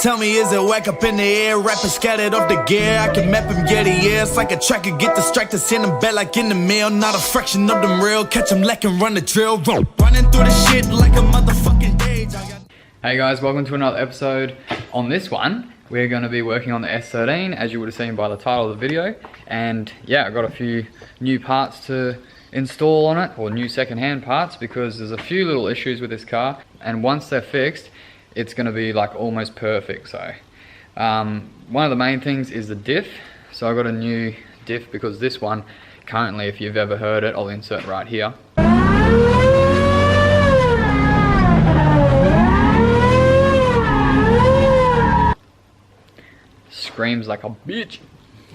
Tell me, is it whack up in the air? Rapping scattered off the gear. I can map him, get it, yeah. It's like a tracker, get distracted, send him back like in the mail. Not a fraction of them real. Catch him lacking, run the drill. Running through the shit like a motherfucking age. Hey guys, welcome to another episode. On this one, we're going to be working on the S13, as you would have seen by the title of the video. And yeah, I've got a few new parts to install on it, or new second-hand parts, because there's a few little issues with this car. And once they're fixed, it's going to be like almost perfect. So one of the main things is the diff. So I got a new diff because this one currently, if you've ever heard it, I'll insert right here. Screams like a bitch.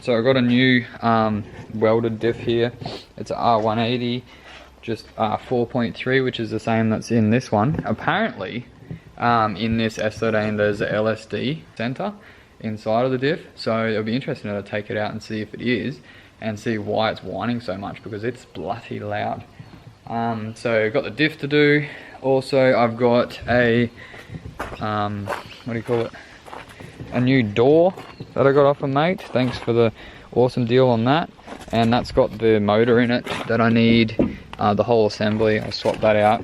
So I got a new welded diff here. It's a R180, just 4.3, which is the same that's in this one. Apparently in this S13 there's a LSD sensor inside of the diff, so it'll be interesting to take it out and see if it is, and see why it's whining so much, because it's bloody loud. So I've got the diff to do. Also I've got a what do you call it, a new door that I got off a mate. Thanks for the awesome deal on that. And that's got the motor in it that I need, the whole assembly. I'll swap that out,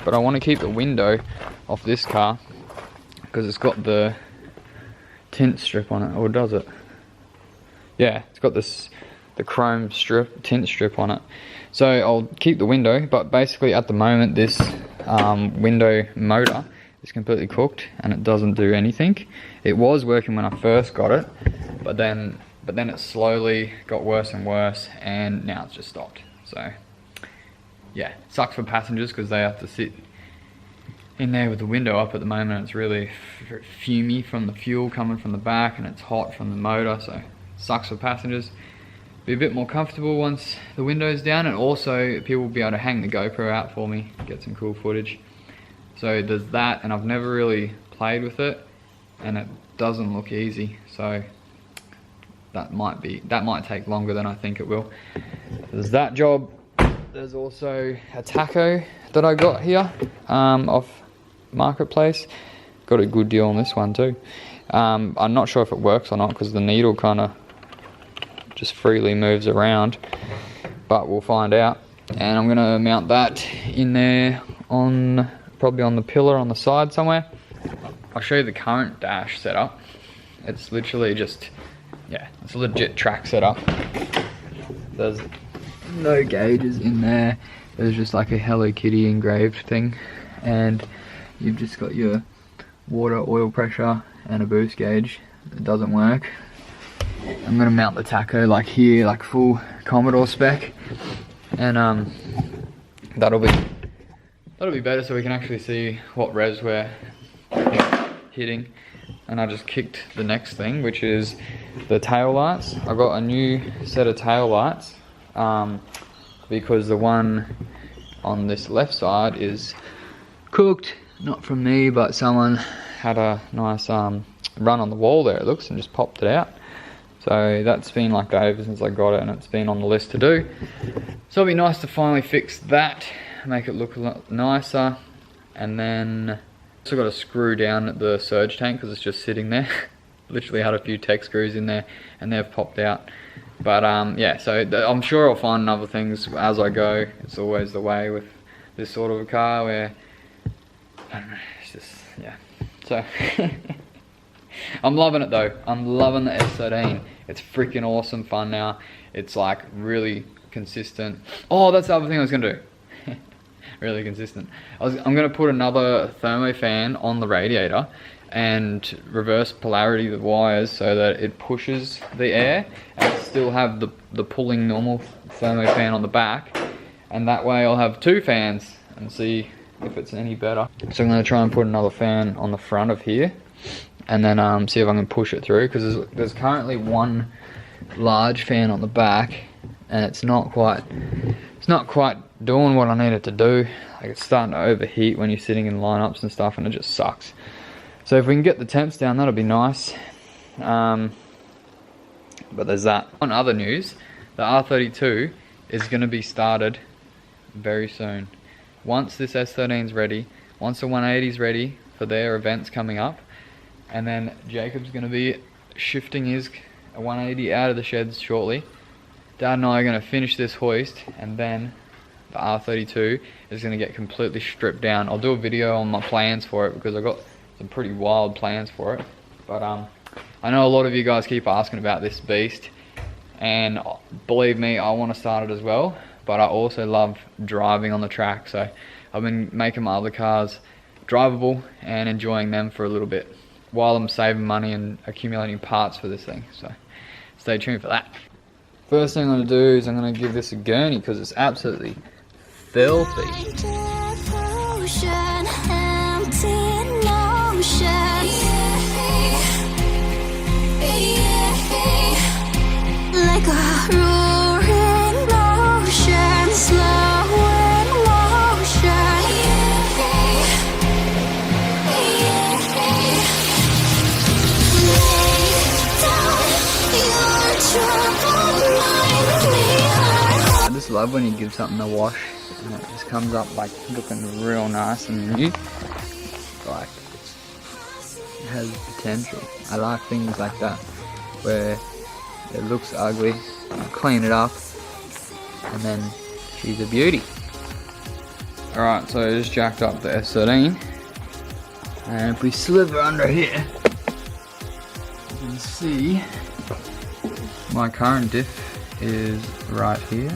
but I want to keep the window off this car because it's got the tint strip on it. Or does it? Yeah, it's got this, the chrome strip, tint strip on it. So I'll keep the window, but basically at the moment this window motor is completely cooked and it doesn't do anything. It was working when I first got it, but then it slowly got worse and worse, and now it's just stopped. So yeah, it sucks for passengers because they have to sit in there with the window up at the moment. It's really fumy from the fuel coming from the back, and it's hot from the motor, so it sucks for passengers. Be a bit more comfortable once the window's down, and also people will be able to hang the GoPro out for me, get some cool footage. So there's that, and I've never really played with it, and it doesn't look easy, so that might take longer than I think it will. There's that job. There's also a taco that I got here off Marketplace. Got a good deal on this one too. I'm not sure if it works or not because the needle kind of just freely moves around, but we'll find out. And I'm gonna mount that in there on, probably on the pillar on the side somewhere. I'll show you the current dash setup. It's literally just, yeah, it's a legit track setup. There's no gauges in there. There's just like a Hello Kitty engraved thing, and you've just got your water, oil pressure, and a boost gauge. It doesn't work. I'm gonna mount the taco like here, like full Commodore spec, and that'll be better, so we can actually see what revs we're hitting. And I just kicked the next thing, which is the tail lights. I got a new set of tail lights because the one on this left side is cooked, not from me, but someone had a nice run on the wall there, it looks, and just popped it out. So that's been like that ever since I got it, and it's been on the list to do. So it'll be nice to finally fix that, make it look a lot nicer. And then also got to screw down the surge tank because it's just sitting there. Literally had a few tech screws in there and they've popped out. But yeah, so I'm sure I'll find other things as I go. It's always the way with this sort of a car where, I don't know, it's just, yeah. So I'm loving it though. I'm loving the S13. It's freaking awesome fun now. It's like really consistent. Oh, that's the other thing I was gonna do. Really consistent. I'm going to put another thermo fan on the radiator and reverse polarity the wires so that it pushes the air and still have the pulling normal thermo fan on the back, and that way I'll have two fans and see if it's any better. So I'm going to try and put another fan on the front of here and then see if I can push it through, because there's currently one large fan on the back and it's not quite doing what I need it to do. Like, it's starting to overheat when you're sitting in lineups and stuff, and it just sucks. So if we can get the temps down, that'll be nice. But there's that. On other news, the R32 is going to be started very soon. Once this S13's ready, once the 180's ready for their events coming up, And then Jacob's gonna be shifting his 180 out of the sheds shortly. Dad and I are gonna finish this hoist, and then the R32 is gonna get completely stripped down. I'll do a video on my plans for it because I've got some pretty wild plans for it. But I know a lot of you guys keep asking about this beast, and believe me, I want to start it as well. But I also love driving on the track, so I've been making my other cars drivable and enjoying them for a little bit while I'm saving money and accumulating parts for this thing. So stay tuned for that. First thing I'm going to do is I'm going to give this a gurney because it's absolutely filthy. Like a roaring ocean, slow in motion. I just love when you give something a wash and it just comes up like looking real nice and new. Like it has potential. I like things like that where it looks ugly, you clean it up, and then she's a beauty. Alright, so I just jacked up the S13, and if we sliver under here, you can see my current diff is right here.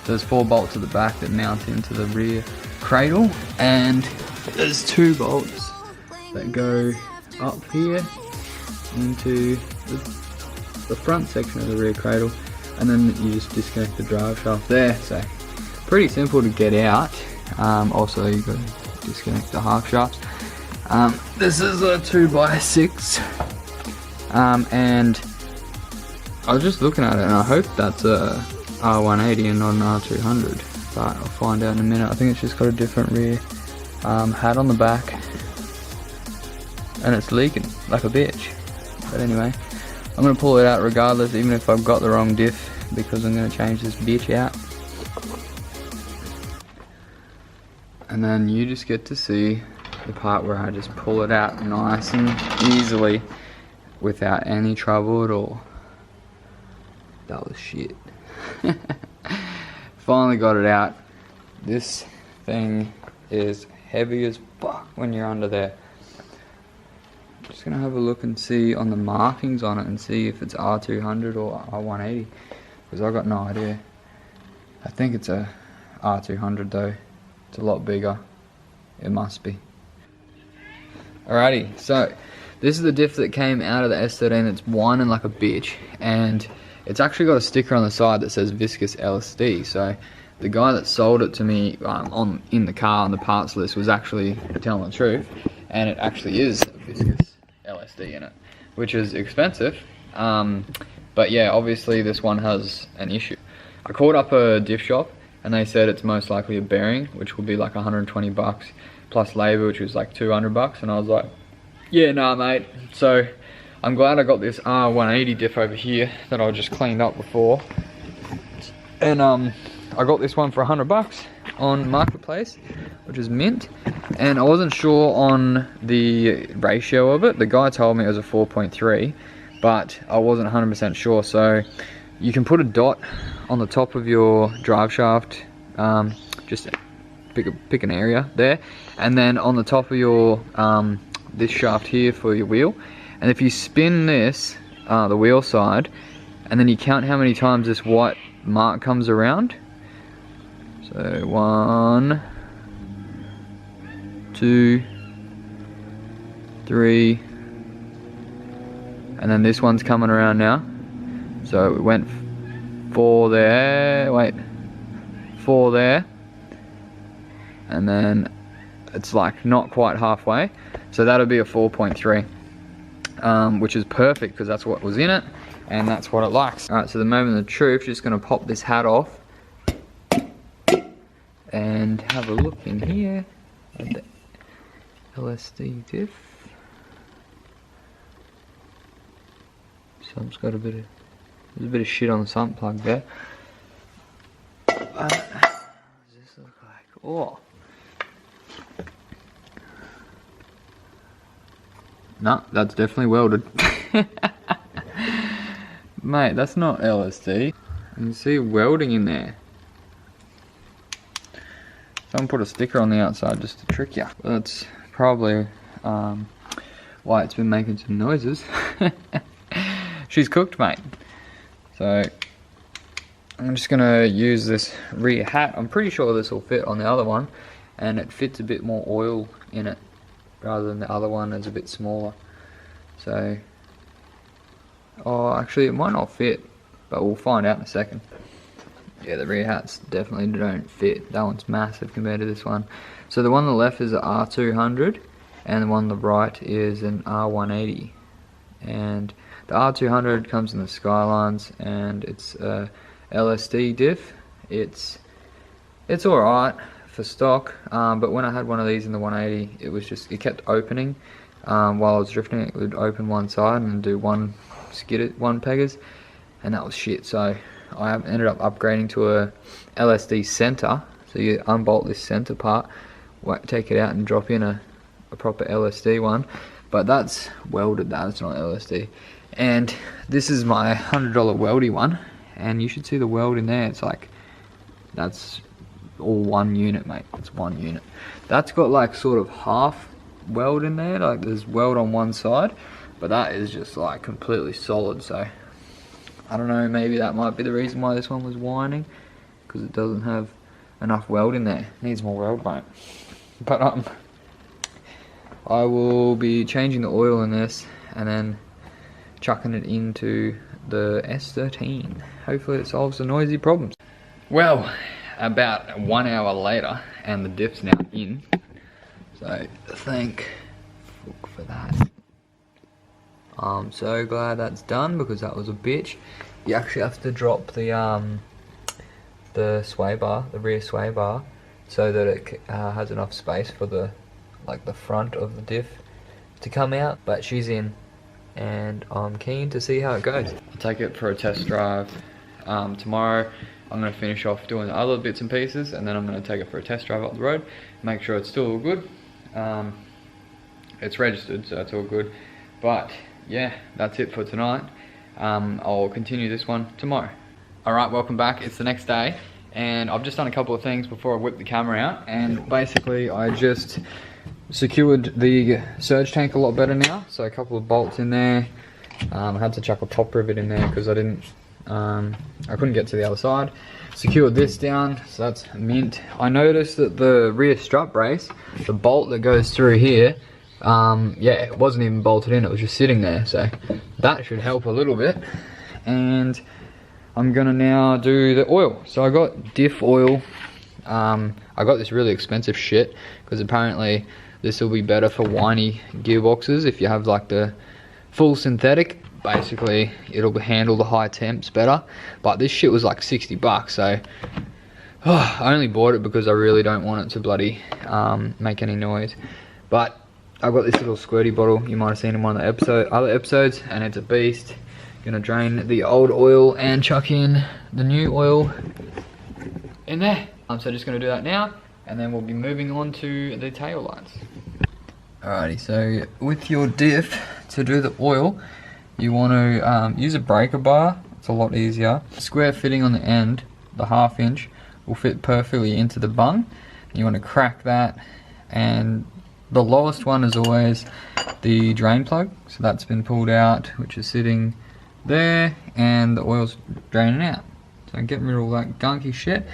There's 4 bolts at the back that mount into the rear cradle, and there's 2 bolts that go up here into the front section of the rear cradle, and then you just disconnect the drive shaft there. So pretty simple to get out. Also you got to disconnect the half shafts. This is a 2x6, and I was just looking at it and I hope that's a R180 and not an R200, but I'll find out in a minute. I think it's just got a different rear hat on the back, and it's leaking like a bitch. But anyway, I'm going to pull it out regardless, even if I've got the wrong diff, because I'm going to change this bitch out. And then you just get to see the part where I just pull it out nice and easily without any trouble at all. That was shit. Finally got it out. This thing is heavy as fuck when you're under there. Just gonna have a look and see on the markings on it and see if it's R200 or R180, because I got no idea. I think it's a R200 though. It's a lot bigger. It must be. Alrighty, so this is the diff that came out of the S13 that's whining like a bitch, and it's actually got a sticker on the side that says viscous LSD. So the guy that sold it to me in the car on the parts list was actually telling the truth, and it actually is viscous LSD in it, which is expensive. But yeah, obviously this one has an issue. I called up a diff shop and they said it's most likely a bearing, which will be like 120 bucks plus labor, which was like 200 bucks, and I was like, yeah, nah mate. So I'm glad I got this R180 diff over here that I just cleaned up before, and I got this one for 100 bucks on Marketplace, which is mint. And I wasn't sure on the ratio of it. The guy told me it was a 4.3, but I wasn't 100% sure. So you can put a dot on the top of your drive shaft, just pick an area there, and then on the top of your this shaft here for your wheel. And if you spin this, the wheel side, and then you count how many times this white mark comes around. So 1, 2, 3, and then this one's coming around now. So it went 4 there, wait, 4 there, and then it's like not quite halfway. So that'll be a 4.3, which is perfect because that's what was in it and that's what it likes. Alright, so the moment of the truth, just gonna pop this hat off and have a look in here at the LSD diff. So I've just got there's a bit of shit on the sump plug there. What does this look like? Oh, No, that's definitely welded. Mate, that's not LSD. You can see welding in there. Someone put a sticker on the outside just to trick you. That's probably why it's been making some noises. She's cooked, mate. So I'm just gonna use this rear hat. I'm pretty sure this will fit on the other one, and it fits a bit more oil in it rather than the other one is a bit smaller. So, oh, actually it might not fit, but we'll find out in a second. Yeah, the rear hats definitely don't fit. That one's massive compared to this one. So the one on the left is an R200, and the one on the right is an R180. And the R200 comes in the Skylines, and it's a LSD diff. It's alright for stock, but when I had one of these in the 180, it kept opening. While I was drifting, it would open one side and do one peggers, and that was shit. So I ended up upgrading to a LSD center. So you unbolt this center part, take it out and drop in a proper LSD one. But that's welded, that's not LSD. And this is my $100 weldy one, and you should see the weld in there. It's like, that's all one unit, mate. It's one unit. That's got like sort of half weld in there, like there's weld on one side, but that is just like completely solid. So I don't know, maybe that might be the reason why this one was whining, because it doesn't have enough weld in there. It needs more weld, mate. But I will be changing the oil in this and then chucking it into the S13. Hopefully it solves the noisy problems. Well, about 1 hour later, and the diff's now in. So thank fuck for that. I'm so glad that's done, because that was a bitch. You actually have to drop the sway bar, the rear sway bar, so that it has enough space for the front of the diff to come out. But she's in, and I'm keen to see how it goes. I'll take it for a test drive tomorrow. I'm going to finish off doing the other bits and pieces, and then I'm going to take it for a test drive up the road, make sure it's still all good. It's registered, so it's all good. But yeah, that's it for tonight. I'll continue this one tomorrow. Alright, welcome back. It's the next day, and I've just done a couple of things before I whip the camera out. And basically I just secured the surge tank a lot better now. So a couple of bolts in there. I had to chuck a top rivet in there because I couldn't get to the other side. Secured this down, so that's mint. I noticed that the rear strut brace, the bolt that goes through here, yeah, it wasn't even bolted in, it was just sitting there. So that should help a little bit. And I'm gonna now do the oil. So I got diff oil. I got this really expensive shit because apparently this will be better for whiny gearboxes if you have like the full synthetic. Basically it'll handle the high temps better, but this shit was like 60 bucks. So I only bought it because I really don't want it to bloody make any noise. But I've got this little squirty bottle, you might have seen in one of the other episodes, and it's a beast. Gonna drain the old oil and chuck in the new oil in there. So just gonna do that now, and then we'll be moving on to the tail lights. Alrighty, so with your diff, to do the oil, you want to use a breaker bar. It's a lot easier. Square fitting on the end, the 1/2 inch, will fit perfectly into the bung. You want to crack that, and the lowest one is always the drain plug. So that's been pulled out, which is sitting there, and the oil's draining out. So getting rid of all that gunky shit.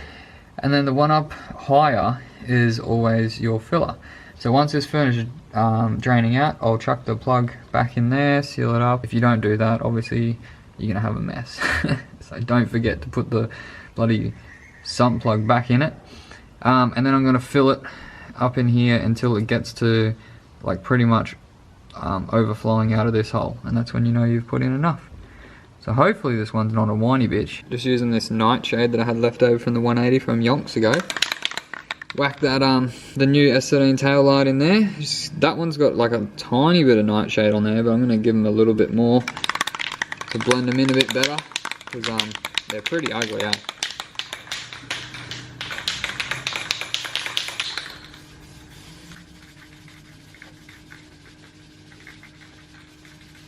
And then the one up higher is always your filler. So once this furniture draining out, I'll chuck the plug back in there, seal it up. If you don't do that, obviously you're gonna have a mess. So don't forget to put the bloody sump plug back in it. And then I'm gonna fill it up in here until it gets to like pretty much overflowing out of this hole, and that's when you know you've put in enough. So hopefully this one's not a whiny bitch. Just using this nightshade that I had left over from the 180 from yonks ago. Whack that the new S13 tail light in there. That one's got like a tiny bit of nightshade on there, but I'm gonna give them a little bit more to blend them in a bit better, because they're pretty ugly, eh?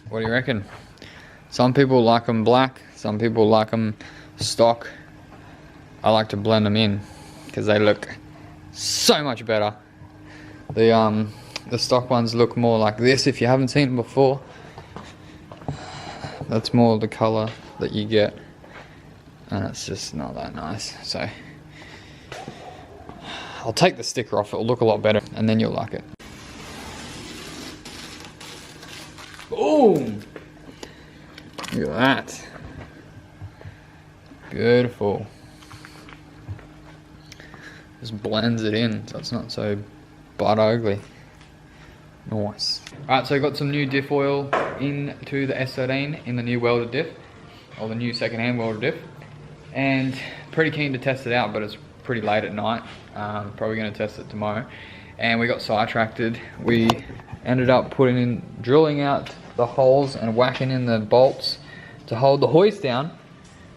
What do you reckon? Some people like them black, some people like them stock. I like to blend them in because they look so much better. The stock ones look more like this if you haven't seen them before. That's more the color that you get, and it's just not that nice. So I'll take the sticker off, it'll look a lot better, and then you'll like it. Boom! Look at that. Beautiful. Just blends it in so it's not so butt ugly. Nice. Alright, so I got some new diff oil into the S13 in the new welded diff, or the new second-hand welded diff, and pretty keen to test it out, but it's pretty late at night. Probably going to test it tomorrow. And we got sidetracked. We ended up drilling out the holes and whacking in the bolts to hold the hoist down,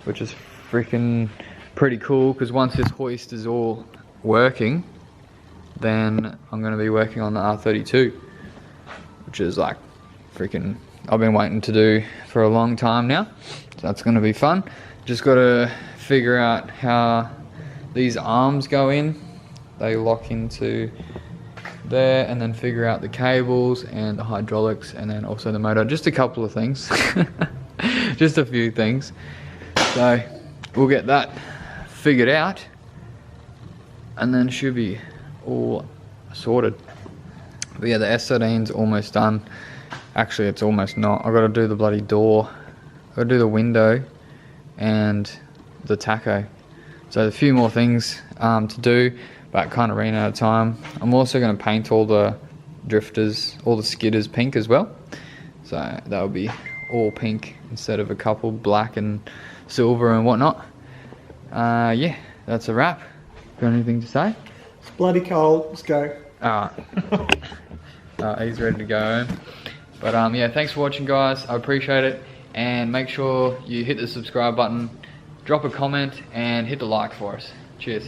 which is freaking pretty cool, because once this hoist is all working, then I'm going to be working on the R32, which is like freaking, I've been waiting to do for a long time now. So that's going to be fun. Just got to figure out how these arms go in. They lock into there, and then figure out the cables and the hydraulics, and then also the motor. Just a couple of things. Just a few things. So we'll get that figured out, and then should be all sorted. But yeah, the S13's almost done. Actually, it's almost not. I've got to do the bloody door. I've got to do the window and the tacho. So a few more things to do, but kind of ran out of time. I'm also going to paint all the drifters, all the skidders pink as well. So that'll be all pink instead of a couple black and silver and whatnot. Yeah, that's a wrap. Got anything to say? It's bloody cold. Let's go. Alright. He's ready to go home. But yeah, thanks for watching, guys. I appreciate it. And make sure you hit the subscribe button, drop a comment, and hit the like for us. Cheers.